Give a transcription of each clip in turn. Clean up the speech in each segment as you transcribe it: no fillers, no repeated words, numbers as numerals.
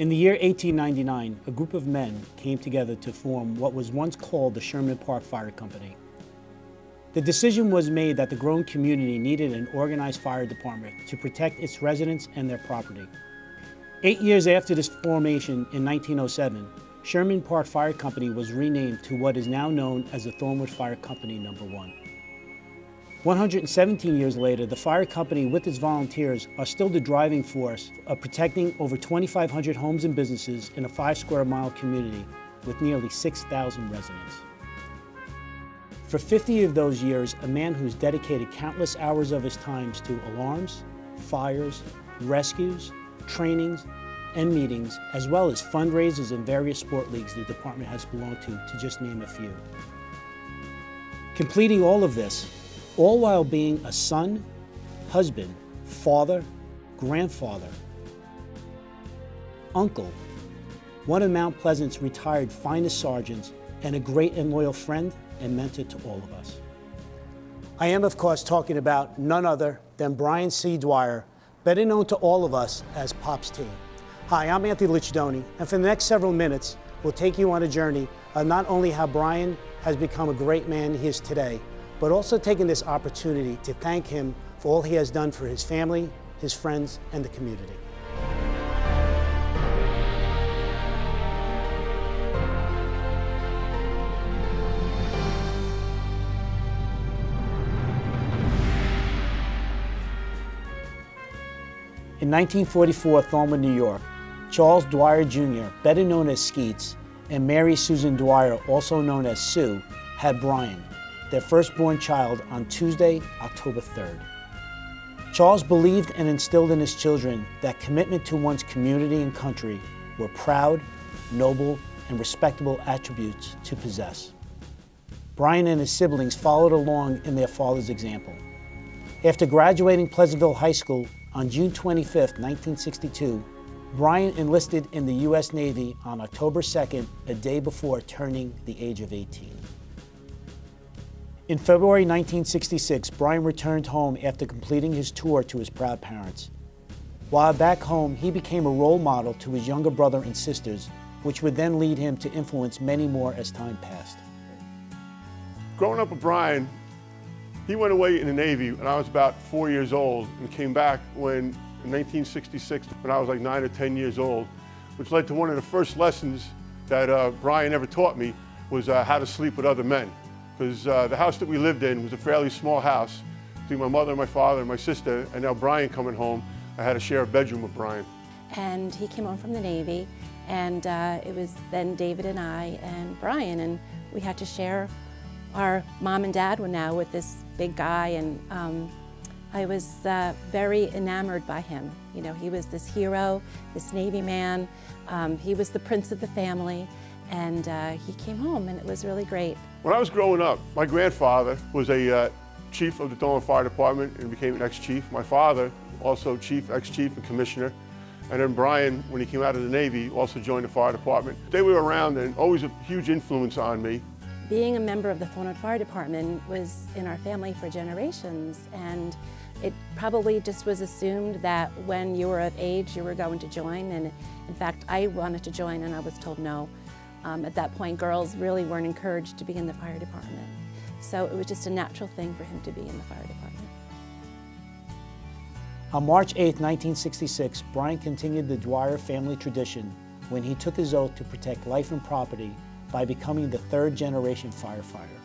In the year 1899, a group of men came together to form what was once called the Sherman Park Fire Company. The decision was made that the growing community needed an organized fire department to protect its residents and their property. 8 years after this formation in 1907, Sherman Park Fire Company was renamed to what is now known as the Thornwood Fire Company No. 1. 117 years later, the fire company with its volunteers are still the driving force of protecting over 2,500 homes and businesses in a 5-square-mile community with nearly 6,000 residents. For 50 of those years, a man who's dedicated countless hours of his time to alarms, fires, rescues, trainings, and meetings, as well as fundraisers and various sport leagues the department has belonged to just name a few. Completing all of this, all while being a son, husband, father, grandfather, uncle, one of Mount Pleasant's retired finest sergeants, and a great and loyal friend and mentor to all of us. I am, of course, talking about none other than Brian C. Dwyer, better known to all of us as Pops T. Hi, I'm Anthony Licciardoni, and for the next several minutes, we'll take you on a journey of not only how Brian has become a great man he is today, but also taking this opportunity to thank him for all he has done for his family, his friends, and the community. In 1944, Thornwood, New York, Charles Dwyer Jr., better known as Skeets, and Mary Susan Dwyer, also known as Sue, had Brian, their firstborn child, on Tuesday, October 3rd. Charles believed and instilled in his children that commitment to one's community and country were proud, noble, and respectable attributes to possess. Brian and his siblings followed along in their father's example. After graduating Pleasantville High School on June 25, 1962, Brian enlisted in the U.S. Navy on October 2nd, a day before turning the age of 18. In February 1966, Brian returned home after completing his tour to his proud parents. While back home, he became a role model to his younger brother and sisters, which would then lead him to influence many more as time passed. Growing up with Brian, he went away in the Navy when I was about 4 years old and came back in 1966 when I was like 9 or 10 years old, which led to one of the first lessons that Brian ever taught me was how to sleep with other men. Because the house that we lived in was a fairly small house between my mother and my father and my sister, and now Brian coming home, I had to share a bedroom with Brian. And he came home from the Navy, and it was then David and I and Brian, and we had to share. Our mom and dad were now with this big guy, and I was very enamored by him. You know, he was this hero, this Navy man. He was the prince of the family, and he came home, and it was really great. When I was growing up, my grandfather was a chief of the Thornwood Fire Department and became an ex-chief. My father, also chief, ex-chief, and commissioner. And then Brian, when he came out of the Navy, also joined the fire department. They were around and always a huge influence on me. Being a member of the Thornwood Fire Department was in our family for generations, and it probably just was assumed that when you were of age, you were going to join. And in fact, I wanted to join, and I was told no. At that point, girls really weren't encouraged to be in the fire department. So it was just a natural thing for him to be in the fire department. On March 8, 1966, Brian continued the Dwyer family tradition when he took his oath to protect life and property by becoming the third-generation firefighter.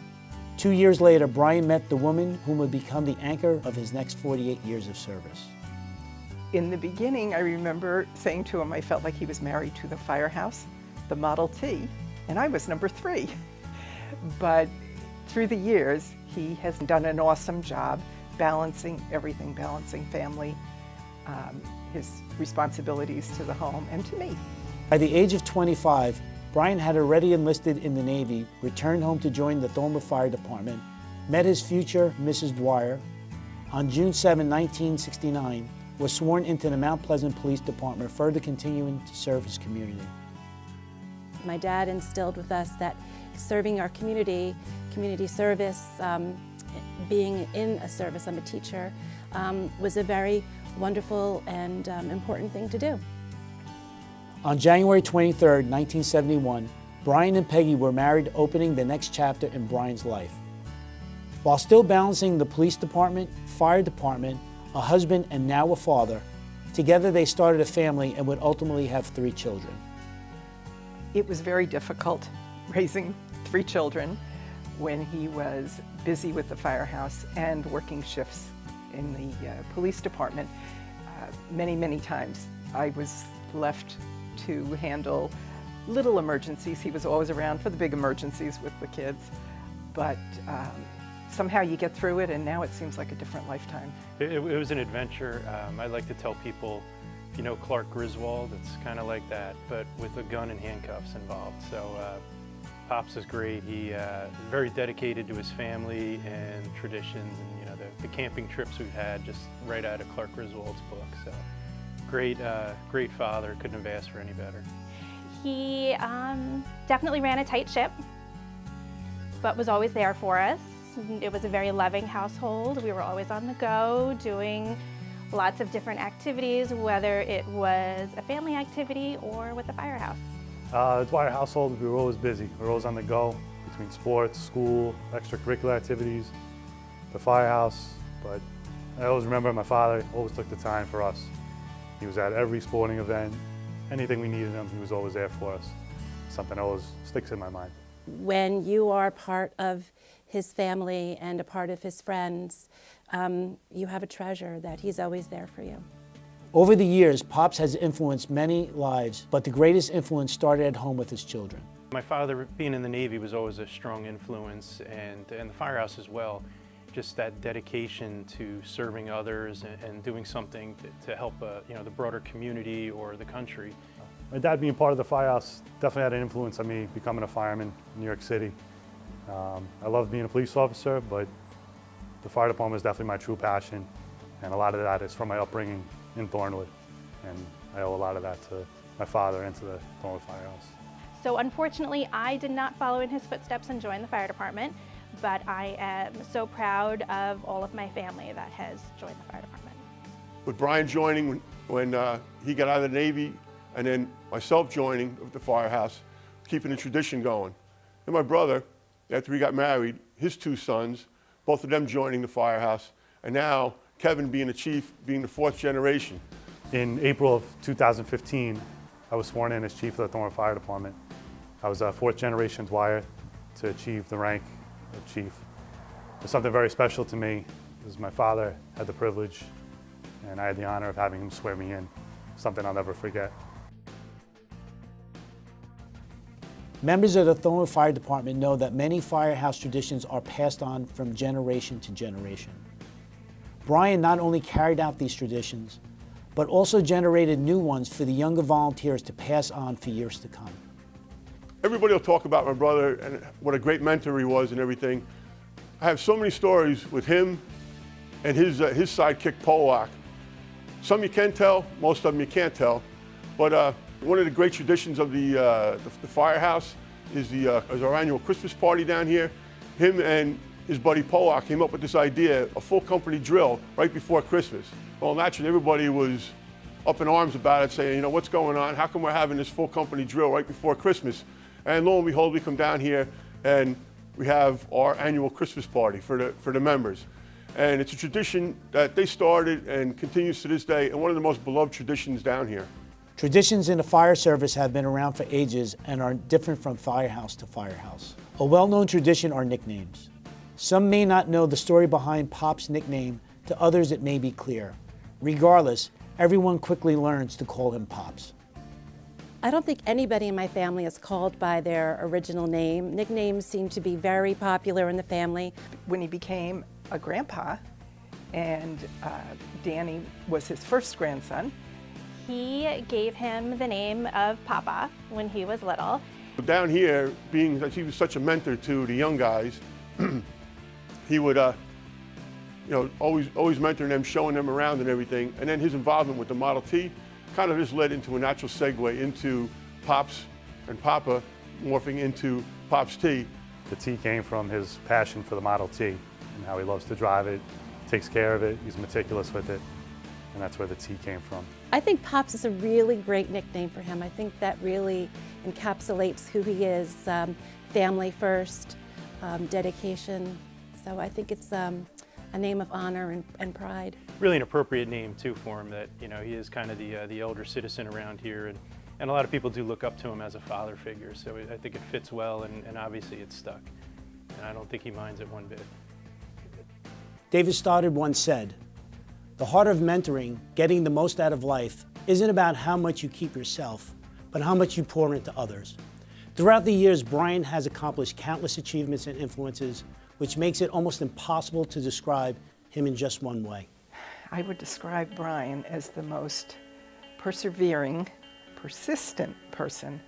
2 years later, Brian met the woman whom would become the anchor of his next 48 years of service. In the beginning, I remember saying to him I felt like he was married to the firehouse, the Model T, and I was number 3. But through the years, he has done an awesome job balancing everything, balancing family, his responsibilities to the home and to me. By the age of 25, Brian had already enlisted in the Navy, returned home to join the Thornwood Fire Department, met his future Mrs. Dwyer. On June 7, 1969, was sworn into the Mount Pleasant Police Department, further continuing to serve his community. My dad instilled with us that serving our community, community service, being in a service, I'm a teacher, was a very wonderful and important thing to do. On January 23, 1971, Brian and Peggy were married, opening the next chapter in Brian's life. While still balancing the police department, fire department, a husband, and now a father, together they started a family and would ultimately have 3 children. It was very difficult raising 3 children when he was busy with the firehouse and working shifts in the police department. Many times I was left to handle little emergencies. He was always around for the big emergencies with the kids, but somehow you get through it, and now it seems like a different lifetime. It was an adventure. I like to tell people, you know, Clark Griswold, it's kind of like that, but with a gun and handcuffs involved. So Pops is great. He very dedicated to his family and traditions, and you know, the camping trips we've had, just right out of Clark Griswold's book. So great father. Couldn't have asked for any better. He definitely ran a tight ship, but was always there for us. It was a very loving household. We were always on the go, doing lots of different activities, whether it was a family activity or with the firehouse. The Dwyer household, we were always busy. We were always on the go between sports, school, extracurricular activities, the firehouse. But I always remember my father always took the time for us. He was at every sporting event. Anything we needed him, he was always there for us. Something that always sticks in my mind. When you are part of his family and a part of his friends, you have a treasure that he's always there for you. Over the years, Pops has influenced many lives, but the greatest influence started at home with his children. My father, being in the Navy, was always a strong influence, and the firehouse as well. Just that dedication to serving others and doing something to help you know, the broader community or the country. My dad being part of the firehouse definitely had an influence on me becoming a fireman in New York City. I love being a police officer, but the fire department is definitely my true passion, and a lot of that is from my upbringing in Thornwood, and I owe a lot of that to my father and to the Thornwood Firehouse. So unfortunately, I did not follow in his footsteps and join the fire department, but I am so proud of all of my family that has joined the fire department. With Brian joining when he got out of the Navy, and then myself joining the firehouse, keeping the tradition going. And my brother, after we got married, his 2 sons, both of them joining the firehouse, and now Kevin being the chief, being the 4th generation. In April of 2015, I was sworn in as chief of the Thornwood Fire Department. I was a 4th generation Dwyer to achieve the rank of chief. It's something very special to me, because my father had the privilege, and I had the honor of having him swear me in. Something I'll never forget. Members of the Thornwood Fire Department know that many firehouse traditions are passed on from generation to generation. Brian not only carried out these traditions, but also generated new ones for the younger volunteers to pass on for years to come. Everybody will talk about my brother and what a great mentor he was and everything. I have so many stories with him and his sidekick, Polak. Some you can tell, most of them you can't tell. But one of the great traditions of the firehouse is our annual Christmas party down here. Him and his buddy Polak came up with this idea, a full company drill right before Christmas. Well, naturally, everybody was up in arms about it, saying, you know, what's going on? How come we're having this full company drill right before Christmas? And lo and behold, we come down here and we have our annual Christmas party for the members. And it's a tradition that they started and continues to this day, and one of the most beloved traditions down here. Traditions in the fire service have been around for ages and are different from firehouse to firehouse. A well-known tradition are nicknames. Some may not know the story behind Pop's nickname, to others it may be clear. Regardless, everyone quickly learns to call him Pops. I don't think anybody in my family is called by their original name. Nicknames seem to be very popular in the family. When he became a grandpa, and Danny was his first grandson, He gave him the name of Papa when he was little. Down here, being that he was such a mentor to the young guys, he would always mentoring them, showing them around and everything. And then his involvement with the Model T kind of just led into a natural segue into Pops and Papa morphing into Pops T. The T came from his passion for the Model T and how he loves to drive it, takes care of it, he's meticulous with it. and that's where the T came from. I think Pops is a really great nickname for him. I think that really encapsulates who he is, family first, dedication. So I think it's a name of honor and pride. Really an appropriate name too for him, that he is kind of the elder citizen around here, and a lot of people do look up to him as a father figure, so I think it fits well, and obviously it's stuck. And I don't think he minds it one bit. David Stoddard once said, "The heart of mentoring, getting the most out of life, isn't about how much you keep yourself, but how much you pour into others." Throughout the years, Brian has accomplished countless achievements and influences, which makes it almost impossible to describe him in just one way. I would describe Brian as the most persevering, persistent person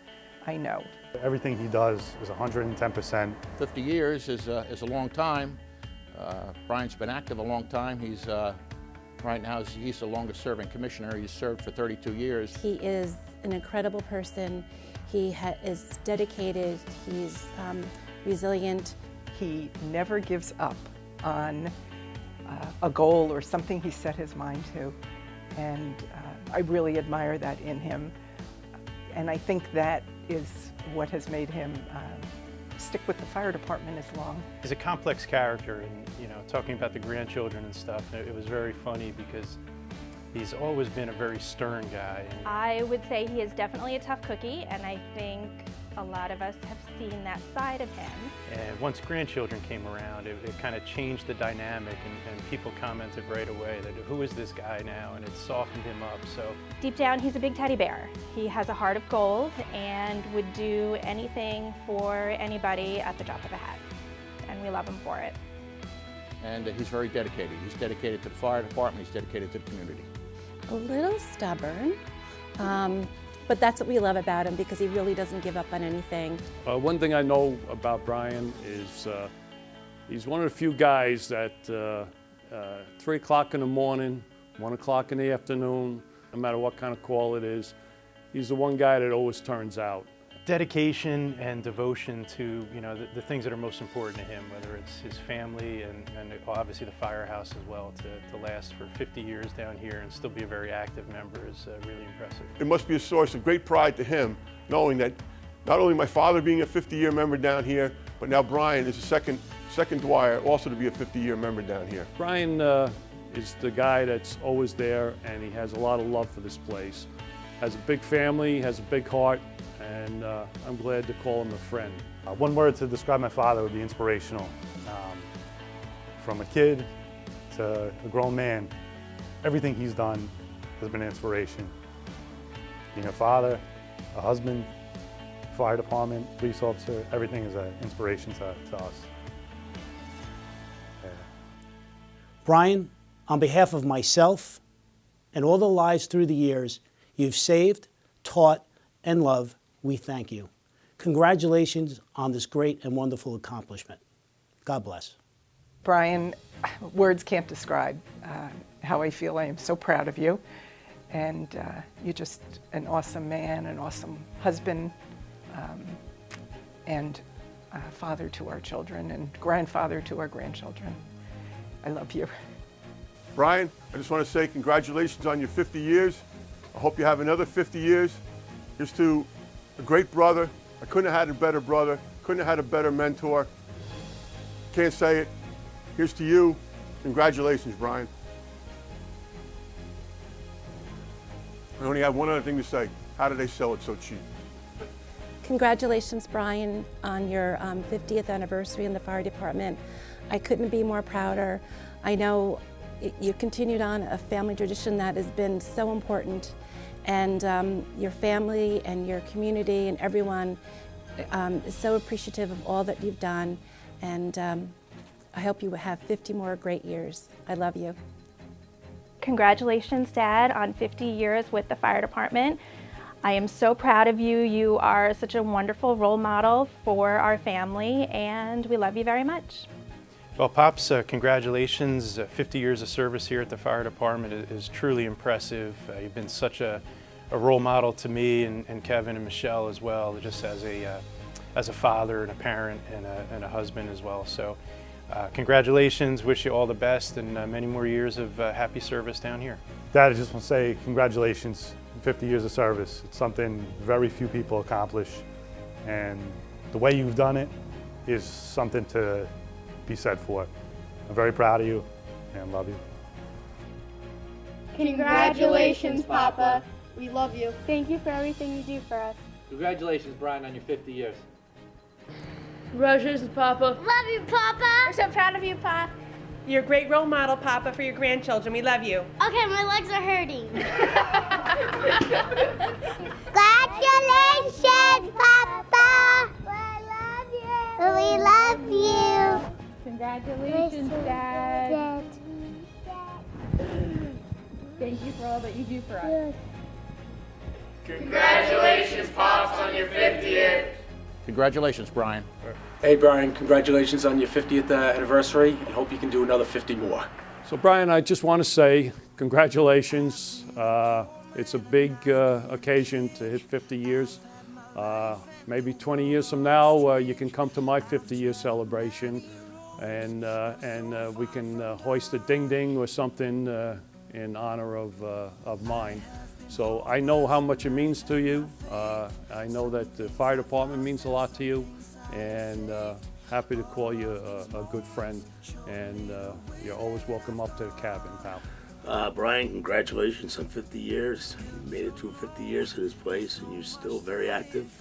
I know. Everything he does is 110%. 50 years is a long time. Brian's been active a long time. He's right now he's the longest serving commissioner. He's served for 32 years. He is an incredible person. He is dedicated, he's resilient. He never gives up on a goal or something he set his mind to, and I really admire that in him, and I think that is what has made him stick with the fire department as long. He's a complex character, and talking about the grandchildren and stuff, it was very funny because he's always been a very stern guy. I would say he is definitely a tough cookie, and I think a lot of us have seen that side of him. And once grandchildren came around, it kind of changed the dynamic, and people commented right away that who is this guy now, and it softened him up. So Deep down, he's a big teddy bear. He has a heart of gold and would do anything for anybody at the drop of a hat, and we love him for it. And he's very dedicated. He's dedicated to the fire department. He's dedicated to the community. A little stubborn, but that's what we love about him, because he really doesn't give up on anything. One thing I know about Brian is he's one of the few guys that 3 o'clock in the morning, 1 o'clock in the afternoon, no matter what kind of call it is, he's the one guy that always turns out. dedication and devotion to the things that are most important to him, whether it's his family and obviously the firehouse as well, to last for 50 years down here and still be a very active member is really impressive. It must be a source of great pride to him, knowing that not only my father being a 50-year member down here, but now Brian is a second Dwyer also to be a 50-year member down here. Brian is the guy that's always there, and he has a lot of love for this place. Has a big family, has a big heart, and I'm glad to call him a friend. One word to describe my father would be inspirational. From a kid to a grown man, everything he's done has been an inspiration. Being a father, a husband, fire department, police officer, everything is an inspiration to us. Yeah. Brian, on behalf of myself and all the lives through the years you've saved, taught, and loved, we thank you. Congratulations on this great and wonderful accomplishment. God bless. Brian, words can't describe how I feel. I am so proud of you. And you're just an awesome man, an awesome husband, and father to our children and grandfather to our grandchildren. I love you. Brian, I just want to say congratulations on your 50 years. I hope you have another 50 years. Here's to a great brother. I couldn't have had a better brother, couldn't have had a better mentor. Can't say it. Here's to you. Congratulations, Brian. I only have one other thing to say. How did they sell it so cheap? Congratulations, Brian, on your 50th anniversary in the fire department. I couldn't be more prouder. I know you continued on a family tradition that has been so important, and your family and your community and everyone is so appreciative of all that you've done, and I hope you have 50 more great years. I love you. Congratulations, Dad, on 50 years with the fire department. I am so proud of you. You are such a wonderful role model for our family, and we love you very much. Well, Pops, congratulations. 50 years of service here at the fire department is truly impressive. You've been such a role model to me and Kevin and Michelle as well, just as a father and a parent and a husband as well. So Congratulations, wish you all the best and many more years of happy service down here. Dad, I just want to say congratulations on 50 years of service. It's something very few people accomplish, and the way you've done it is something to be said for. I'm very proud of you and love you. Congratulations, Papa. We love you. Thank you for everything you do for us. Congratulations, Brian, on your 50 years. Congratulations, Papa. Love you, Papa. We're so proud of you, Pop. You're a great role model, Papa, for your grandchildren. We love you. Okay, my legs are hurting. Congratulations, Papa. We love you. Congratulations, Dad. Thank you for all that you do for us. Congratulations, Pops, on your 50th. Congratulations, Brian. Hey, Brian, congratulations on your 50th anniversary, and hope you can do another 50 more. So Brian, I just want to say congratulations. It's a big occasion to hit 50 years. Maybe 20 years from now, you can come to my 50-year celebration, and we can hoist a ding-ding or something in honor of mine. So I know how much it means to you. I know that the fire department means a lot to you, and happy to call you a good friend. And you're always welcome up to the cabin, pal. Brian, congratulations on 50 years. You made it through 50 years at this place, and you're still very active.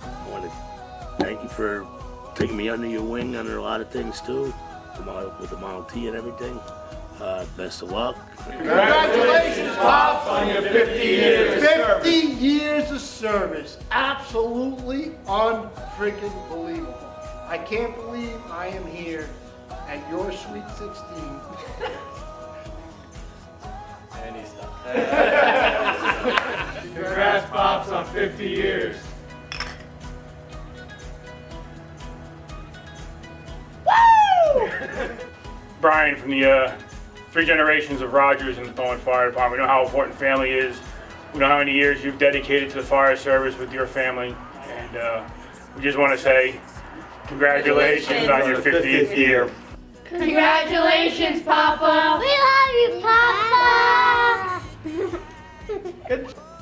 I want to thank you for taking me under your wing under a lot of things too, with the Model T and everything. Best of luck. Congratulations, Pops, on your 50 years. 50 years of service. Absolutely unfreaking believable. I can't believe I am here at your Sweet 16. And he's done. Congrats, Pops, on 50 years. Brian, from the 3 generations of Rogers and the Thornwood Fire Department, we know how important family is. We know how many years you've dedicated to the fire service with your family, and we just want to say congratulations on your 50th year. Congratulations, Papa. We love you, Papa.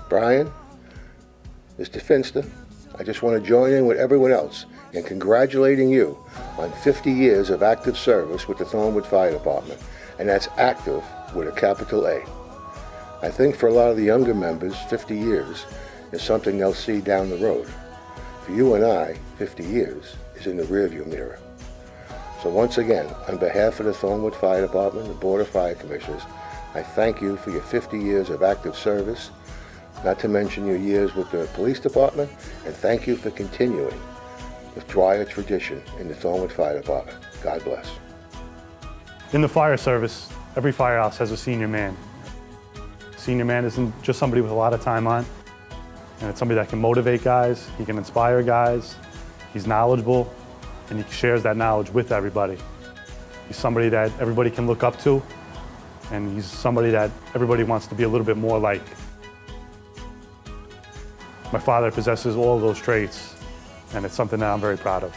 Brian, Mr. Finster, I just want to join in with everyone else in congratulating you on 50 years of active service with the Thornwood Fire Department, and that's active with a capital A. I think for a lot of the younger members, 50 years is something they'll see down the road. For you and I, 50 years is in the rearview mirror. So once again, on behalf of the Thornwood Fire Department and the Board of Fire Commissioners, I thank you for your 50 years of active service, not to mention your years with the Police Department, and thank you for continuing the Dwyer tradition in the Thornwood Fire Department. God bless. In the fire service, every firehouse has a senior man. Senior man isn't just somebody with a lot of time on, and it's somebody that can motivate guys, he can inspire guys, he's knowledgeable, and he shares that knowledge with everybody. He's somebody that everybody can look up to, and he's somebody that everybody wants to be a little bit more like. My father possesses all of those traits, and it's something that I'm very proud of.